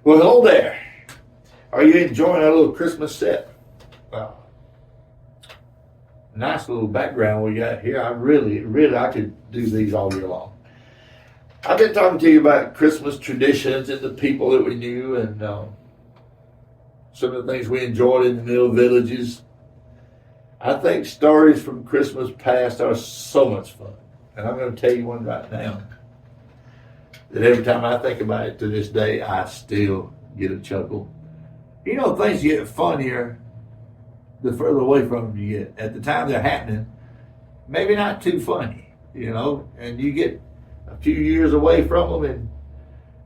Well, hello there. Are you enjoying our little Christmas set? Wow. Nice little background we got here. I could do these all year long. I've been talking to you about Christmas traditions and the people that we knew and some of the things we enjoyed in the middle villages. I think stories from Christmas past are so much fun. And I'm going to tell you one right now that every time I think about it to this day, I still get a chuckle. You know, things get funnier the further away from them you get. At the time they're happening, maybe not too funny, and you get a few years away from them, and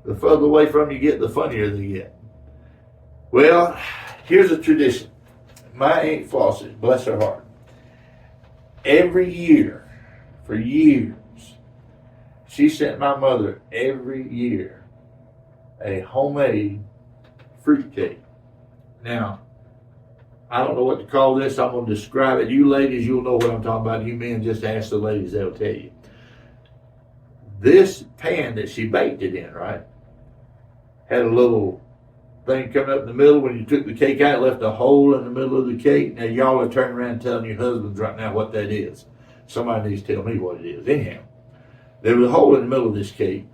the further away from them you get, the funnier they get. Well, here's a tradition. My Aunt Flossie, bless her heart, every year, for years, she sent my mother every year a homemade fruitcake. Now, I don't know what to call this. I'm going to describe it. You ladies, you'll know what I'm talking about. You men, just ask the ladies, they'll tell you. This pan that she baked it in, right, had a little thing coming up in the middle. When you took the cake out, it left a hole in the middle of the cake. Now, y'all are turning around telling your husbands right now what that is. Somebody needs to tell me what it is. Anyhow, there was a hole in the middle of this cake.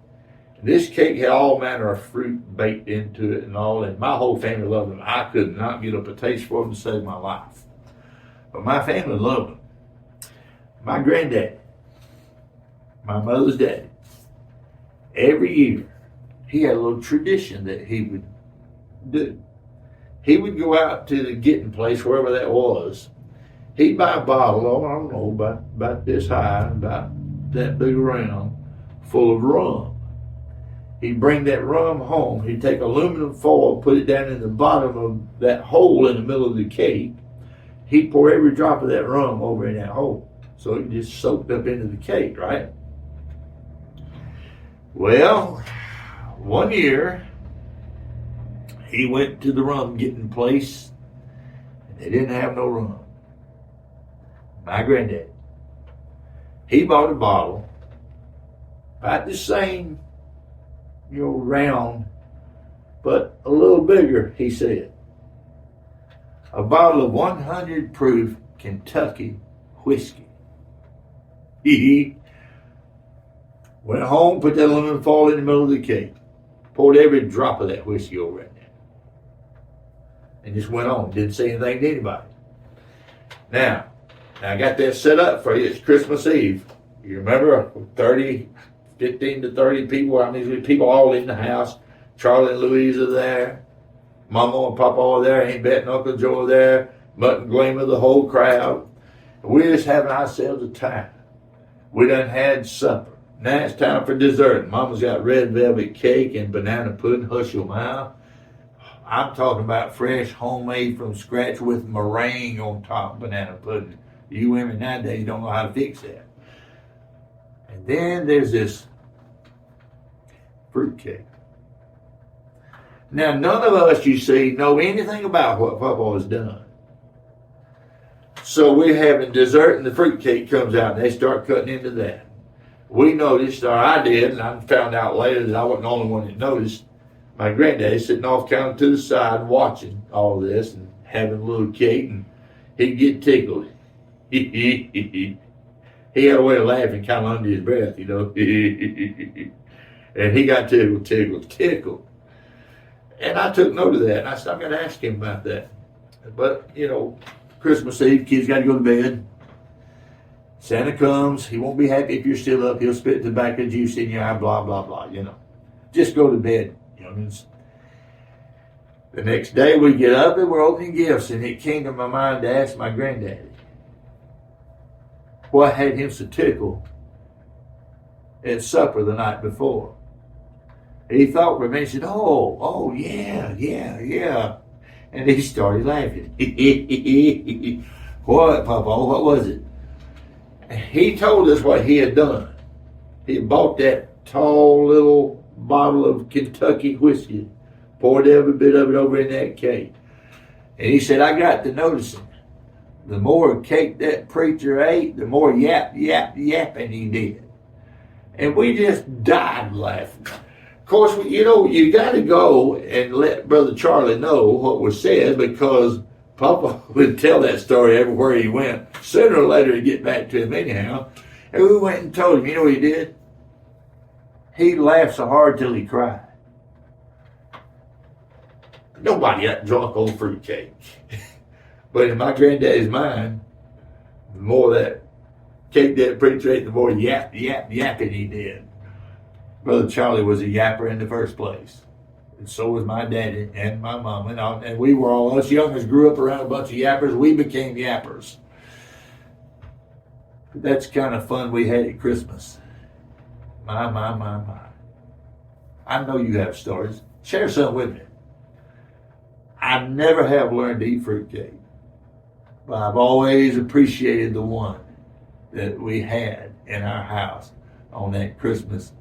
This cake had all manner of fruit baked into it and all, and my whole family loved them. I could not get up a taste for them to save my life. But my family loved them. My granddad, my mother's daddy, every year, he had a little tradition that he would do. He would go out to the getting place, wherever that was. He'd buy a bottle, I don't know, about this high, about that big around, full of rum. He'd bring that rum home. He'd take aluminum foil, put it down in the bottom of that hole in the middle of the cake. He'd pour every drop of that rum over in that hole. So it just soaked up into the cake, right? Well, one year, he went to the rum getting place, and they didn't have no rum. My granddad, he bought a bottle, about the same, round, but a little bigger, he said. A bottle of 100 proof Kentucky whiskey. He went home, put that aluminum foil in the middle of the cake, poured every drop of that whiskey over it, and just went on. Didn't say anything to anybody. Now I got that set up for you. It's Christmas Eve. You remember 15 to 30 people. I mean, people all in the house. Charlie and Louise are there. Mama and Papa are there. Aunt Bet and Uncle Joe are there. Mutt and Gleamer, the whole crowd. We're just having ourselves a time. We done had supper. Now it's time for dessert. Mama's got red velvet cake and banana pudding. Hush your mouth. I'm talking about fresh, homemade from scratch with meringue on top banana pudding. You women nowadays don't know how to fix that. And then there's this fruitcake. Now, none of us, you see, know anything about what Papa has done. So we're having dessert and the fruitcake comes out and they start cutting into that. We noticed, or I did, and I found out later that I wasn't the only one that noticed, my granddad sitting off kind of to the side watching all this and having a little cake, and he'd get tickled. He had a way of laughing kind of under his breath, And he got tickled. And I took note of that. And I said, I'm going to ask him about that. But, Christmas Eve, kids got to go to bed. Santa comes. He won't be happy if you're still up. He'll spit tobacco juice in your eye, blah, blah, blah, Just go to bed, youngins. The next day we get up and we're opening gifts. And it came to my mind to ask my granddaddy what had him so tickled at supper the night before. He thought for a minute, he said, oh, yeah. And he started laughing. What, Papa? What was it? He told us what he had done. He had bought that tall little bottle of Kentucky whiskey, poured every bit of it over in that cake. And he said, I got to noticing, the more cake that preacher ate, the more yapping he did. And we just died laughing. Of course, you know, you got to go and let Brother Charlie know what was said, because Papa would tell that story everywhere he went. Sooner or later, he'd get back to him anyhow. And we went and told him, you know what he did? He laughed so hard till he cried. Nobody got drunk on fruitcake. But in my granddaddy's mind, the more that cake that preacher ate, the more yapping he did. Brother Charlie was a yapper in the first place. And so was my daddy and my mom. And we were all, us youngers grew up around a bunch of yappers. We became yappers. But that's the kind of fun we had at Christmas. My. I know you have stories. Share some with me. I never have learned to eat fruitcake, but I've always appreciated the one that we had in our house on that Christmas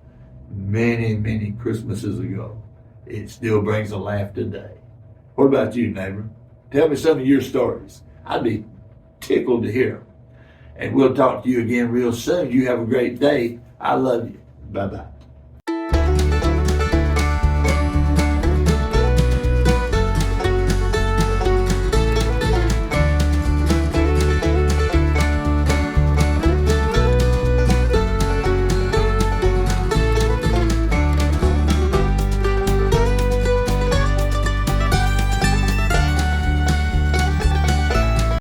many Christmases ago. It still brings a laugh today. What about you, neighbor? Tell me some of your stories. I'd be tickled to hear them. And we'll talk to you again real soon. You have a great day. I love you. Bye-bye.